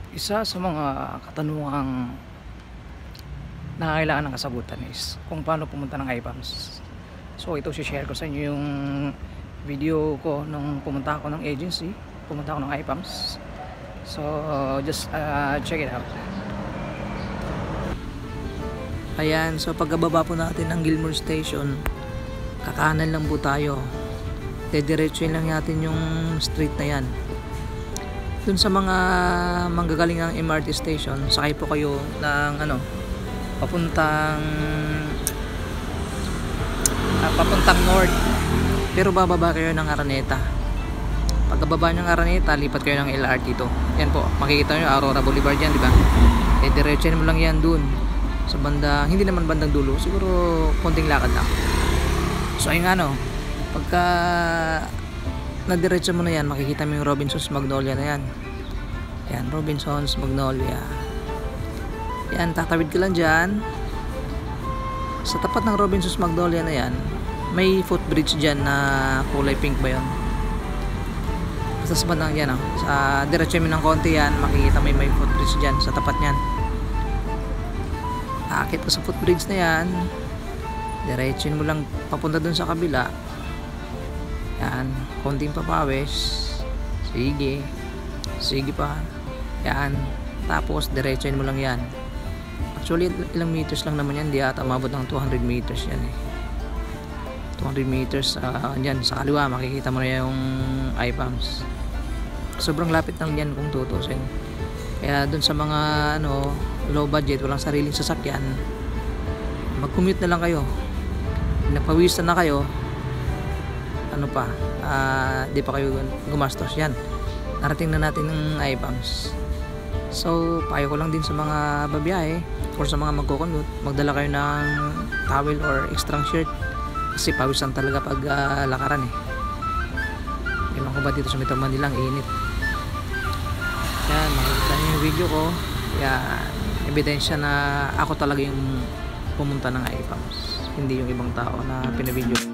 Isa sa mga katanungang nangangailangan ng kasagutan is kung paano pumunta ng IPAMS. So ito share ko sa inyo yung video ko nung pumunta ako ng agency, pumunta ako ng IPAMS. So just check it out. Ayan, so pagkababa po natin ng Gilmore Station, kakanan lang po tayo. Dediretsuin lang natin yung street na yan. Dun sa mga manggagaling ng MRT station, sakay po kayo ng papuntang north, pero bababa kayo ng Araneta. Pagkababa ng Araneta, lipat kayo ng LRT to. Yan po, makikita nyo Aurora Boulevard yan, di ba? Diretsuin mo lang yan dun sa banda, hindi naman bandang dulo, siguro konting lakad lang. So ayun nga, pagka nadiretso mo na yan, makikita mo yung Robinsons Magnolia na yan. Yan, Robinsons Magnolia. Yan, tatawid ka lang dyan. Sa tapat ng Robinsons Magnolia na yan, may footbridge dyan na kulay pink ba yun? Basta sa bandang yan, sa diretso mo ng konti yan, makikita may footbridge dyan sa tapat nyan. Aakit ka sa footbridge na yan, diretso mo lang papunta dun sa kabila. Yan, konting papawis. Sige pa. Yan, tapos diretsuin mo lang yan. Actually ilang meters lang naman yan, di ata umabot ng 200 meters yan 200 meters. Yan sa kaliwa makikita mo na yung IPAMS. Sobrang lapit lang yan kung tutusin. Kaya dun sa mga low budget, walang sariling sasakyan, mag-commute na lang kayo. Nagpawisan na kayo, di pa kayo gumastos. Yan, narating na natin ng IPAMS. So payo ko lang din sa mga babiyahe or sa mga magko-commute, magdala kayo ng towel or extra shirt kasi pawisan talaga pag lakaran Ewan ko ba dito sa Metro Manila ang init. Yan, makikita nyo yung video ko. Yan, ebidensya na ako talaga yung pumunta ng IPAMS, hindi yung ibang tao na pinabidyo.